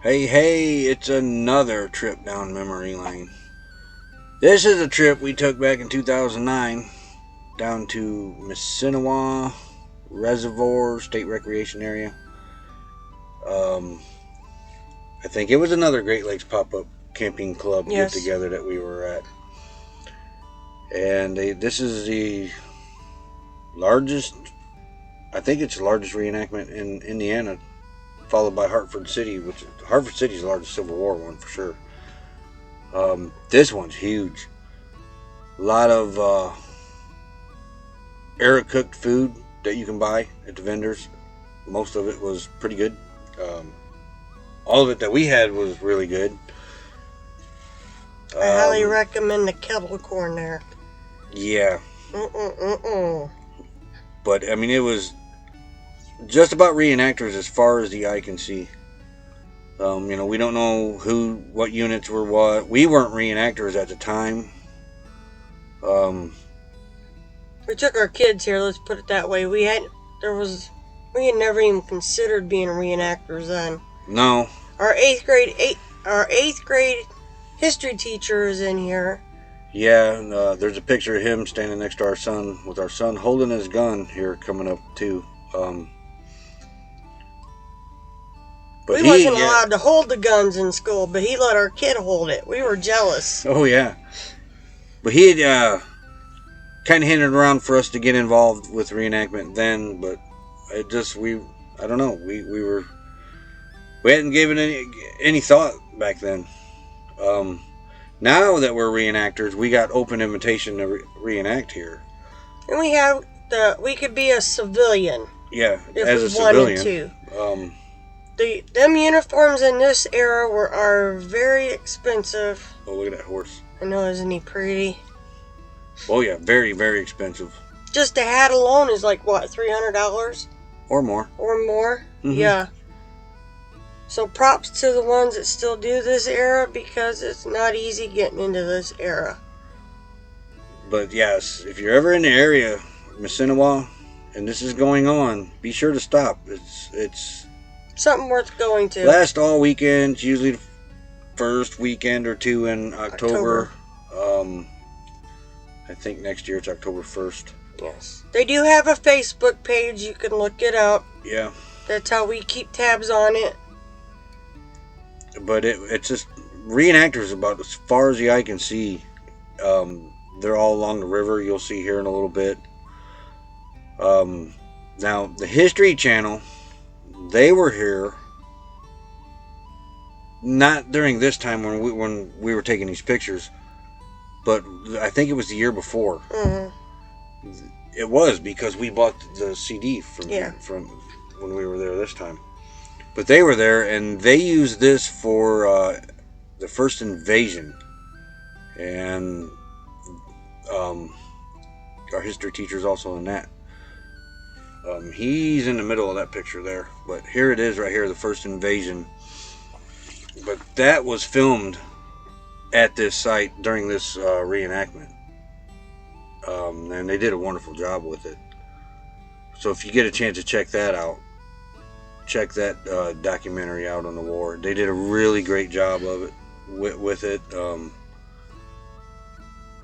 Hey, hey, it's another trip down memory lane. This is a trip we took back in 2009 down to Missinawa Reservoir State Recreation Area. Um, I think it was another Great Lakes pop-up camping club Yes. get-together that we were at. And this is the largest, I think it's the largest reenactment in Indiana, followed by Hartford City, which Hartford City is the largest Civil War one for sure. This one's huge. A lot of era cooked food that you can buy at the vendors. Most of it was pretty good. All of it that we had was really good. I highly recommend the kettle corn there. Yeah. But I mean, it was just about reenactors as far as the eye can see. We don't know what units were what. We weren't reenactors at the time. We took our kids here. Let's put it that way. We had never even considered being reenactors then. No. Our eighth grade history teacher is in here. Yeah, there's a picture of him standing next to our son, with our son holding his gun here coming up too. We wasn't allowed to hold the guns in school, but he let our kid hold it. We were jealous. Oh yeah, but he had kind of hinted around for us to get involved with reenactment then, but I don't know. We hadn't given any thought back then. Now that we're reenactors, we got open invitation to reenact here. And we could be a civilian. Yeah, if as we a civilian. Wanted to. Them uniforms in this era are very expensive. Oh, look at that horse. I know, isn't he pretty? Oh yeah, very, very expensive. Just a hat alone is like, what, $300? Or more. Or more? Mm-hmm. Yeah. So props to the ones that still do this era, because it's not easy getting into this era. But yes, if you're ever in the area, Missinawa, and this is going on, be sure to stop. It's something worth going to. Last all weekend, usually the first weekend or two in October. I think next year it's October 1st. Yes. They do have a Facebook page. You can look it up. Yeah. That's how we keep tabs on it. But it's just reenactors about as far as the eye can see. They're all along the river. You'll see here in a little bit. Now, the History Channel, they were here. Not during this time when we were taking these pictures, but I think it was the year before. Mm-hmm. It was because we bought the CD from when we were there this time. But they were there, and they used this for the first invasion. And our history teacher's also in that. He's in the middle of that picture there. But here it is right here, the first invasion. But that was filmed at this site during this reenactment. And they did a wonderful job with it. So if you get a chance to check that out, check that documentary out on the war. They did a really great job of it with it.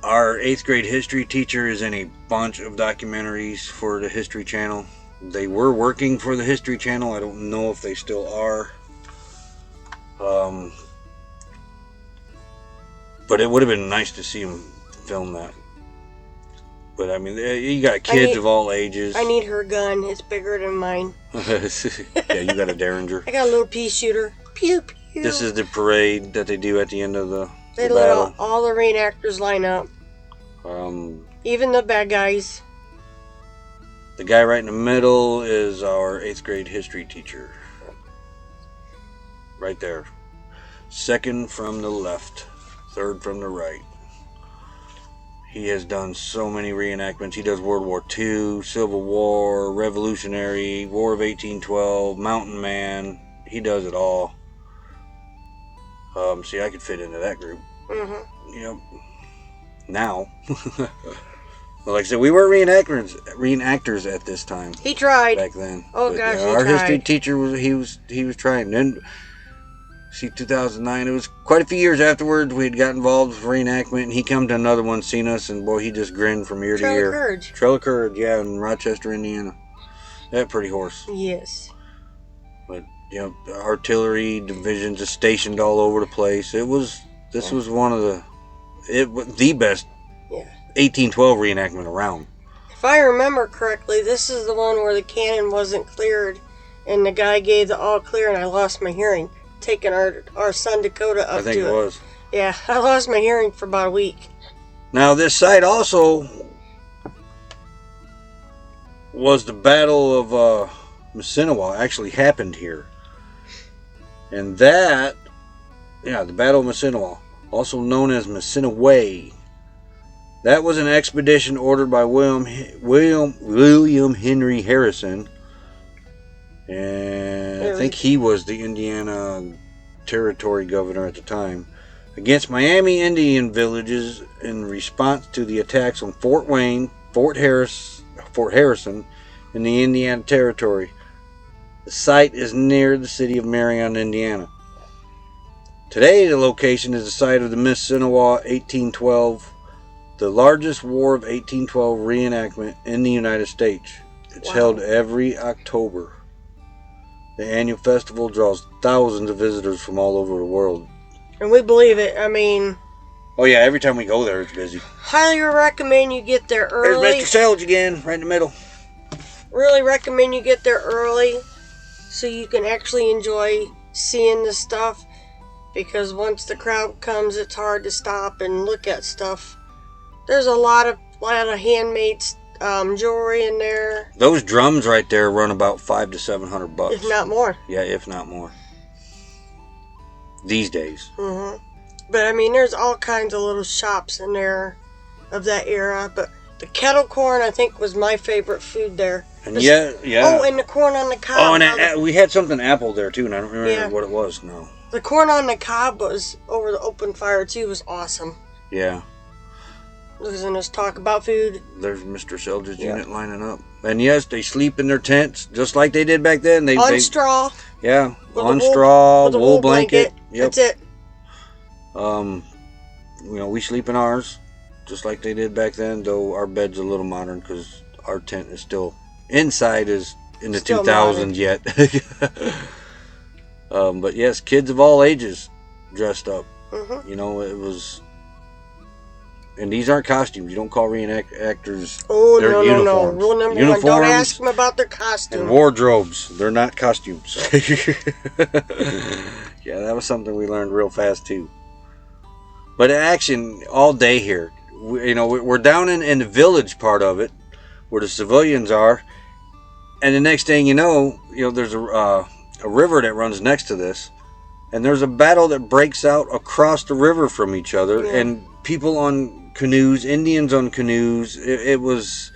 Our 8th grade history teacher is in a bunch of documentaries for the History Channel. They were working for the History Channel. I don't know if they still are. But it would have been nice to see them film that. But I mean, you got kids of all ages. I need her gun. It's bigger than mine. Yeah, you got a Derringer. I got a little pea shooter. Pew pew. This is the parade that they do at the end of the They battle. let all the reenactors line up. Even the bad guys. The guy right in the middle is our 8th grade history teacher. Right there. Second from the left. Third from the right. He has done so many reenactments. He does World War II, Civil War, Revolutionary, War of 1812, Mountain Man. He does it all. See, I could fit into that group. Mm-hmm. Yep. Now. Well, like I said, we were reenactors at this time. He tried. Back then. Oh, gosh, he our tried. history teacher, he was trying. Then See, 2009. It was quite a few years afterwards. We had got involved with reenactment, and he come to another one, seen us, and boy, he just grinned from ear to Trail ear. of Courage. Trail of Courage, yeah, in Rochester, Indiana. That pretty horse. Yes. But artillery divisions are stationed all over the place. This was one of the best 1812 reenactment around. If I remember correctly, this is the one where the cannon wasn't cleared, and the guy gave the all clear, and I lost my hearing, taking our son Dakota up to it. I think it was. Yeah, I lost my hearing for about a week. Now, this site also was the Battle of Missinawa actually happened here. And that, the Battle of Missinawa, also known as Missinaway, that was an expedition ordered by William Henry Harrison. And I think he was the Indiana Territory governor at the time, against Miami Indian villages in response to the attacks on Fort Wayne, Fort Harrison, in the Indiana Territory. The site is near the city of Marion, Indiana. Today, the location is the site of the Missinawa 1812, the largest War of 1812 reenactment in the United States. It's held every October. The annual festival draws thousands of visitors from all over the world. And we believe it. I mean... Oh yeah, every time we go there, it's busy. Highly recommend you get there early. There's Mr. Selge again, right in the middle. Really recommend you get there early so you can actually enjoy seeing the stuff. Because once the crowd comes, it's hard to stop and look at stuff. There's a lot of handmade jewelry in there. Those drums right there run about $500 to $700, if not more. Yeah, if not more. These days. Mm-hmm. But I mean, there's all kinds of little shops in there of that era. But the kettle corn, I think, was my favorite food there. And yeah. Oh, and the corn on the cob. Oh, and we had something apple there too, and I don't remember what it was now. The corn on the cob was over the open fire too. Was awesome. Yeah. Losing us talk about food. There's Mr. Selge's unit lining up. And yes, they sleep in their tents just like they did back then. On straw. Yeah, on straw, with a wool blanket. Yep. That's it. We sleep in ours just like they did back then, though our bed's a little modern because our tent is still inside is in the still 2000s modern. Yet. But yes, kids of all ages dressed up. Mm-hmm. It was... And these aren't costumes. You don't call reenactors. Oh, no. Rule number one, don't ask them about their costume. And wardrobes. They're not costumes. Yeah, that was something we learned real fast, too. But action all day here. We're down in the village part of it, where the civilians are. And the next thing you know, there's a river that runs next to this. And there's a battle that breaks out across the river from each other. Yeah. And people on canoes, Indians on canoes. It was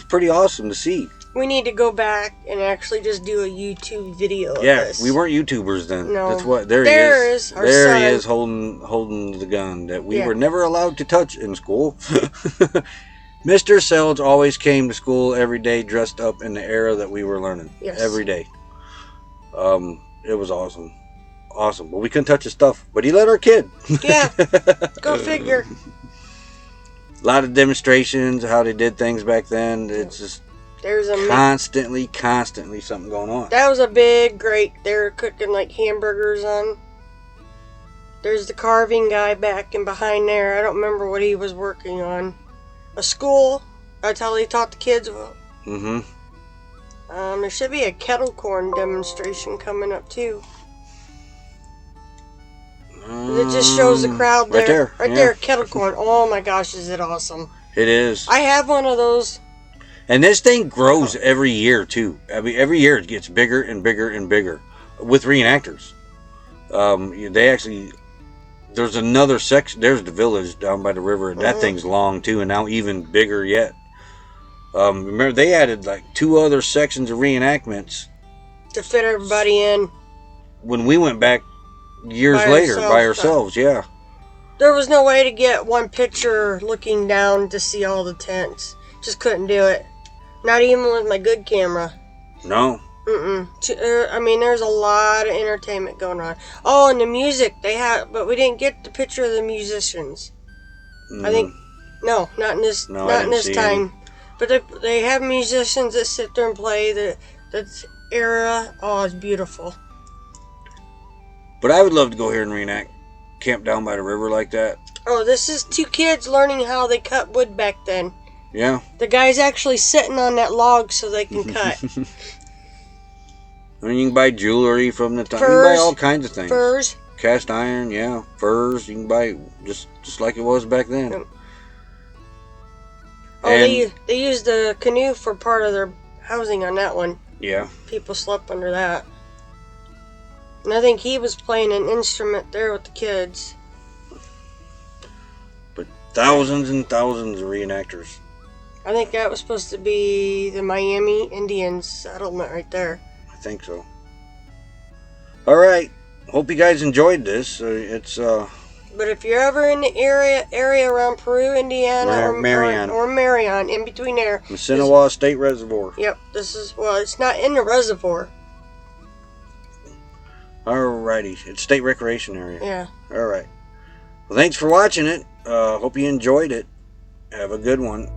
pretty awesome to see. We need to go back and actually just do a YouTube video of this. We weren't YouTubers then. No. That's what there he is. There he is holding the gun that we were never allowed to touch in school. Mr. Selge always came to school every day dressed up in the era that we were learning. Yes. Every day. It was awesome. Awesome. Well, we couldn't touch his stuff, but he let our kid. Yeah. Go figure. A lot of demonstrations of how they did things back then. It's just constantly something going on. That was a big grate. They were cooking like hamburgers on. There's the carving guy back and behind there. I don't remember what he was working on. A school. That's how they taught the kids. Mm-hmm. There should be a kettle corn demonstration coming up too. It just shows the crowd there. Right there, kettle corn. Oh my gosh, is it awesome. It is. I have one of those. And this thing grows every year too. I mean, every year it gets bigger and bigger and bigger with reenactors. They actually, there's another section. There's the village down by the river, and that thing's long too, and now even bigger yet. Remember, they added like 2 other sections of reenactments to fit everybody in. When we went back years later by ourselves, yeah. There was no way to get one picture looking down to see all the tents. Just couldn't do it. Not even with my good camera. No. I mean, there's a lot of entertainment going on. Oh, and the music they have, but we didn't get the picture of the musicians. I think no, not in this, No, I not in didn't this see time. any. But they have musicians that sit there and play the era. Oh, it's beautiful. But I would love to go here and reenact. Camp down by the river like that. Oh, this is two kids learning how they cut wood back then. Yeah. The guy's actually sitting on that log so they can cut. I mean, you can buy jewelry from the time. Furs, you can buy all kinds of things. Furs. Cast iron, yeah. Furs. You can buy just like it was back then. Yep. Oh, they used the canoe for part of their housing on that one. Yeah. People slept under that. And I think he was playing an instrument there with the kids. But thousands and thousands of reenactors. I think that was supposed to be the Miami Indians settlement right there. I think so. All right. Hope you guys enjoyed this. But if you're ever in the area around Peru, Indiana, or Marion, in between there, Missinawa State Reservoir. Yep, it's not in the reservoir. Alrighty, it's state recreation area. Yeah. All right. Well, thanks for watching it. Hope you enjoyed it. Have a good one.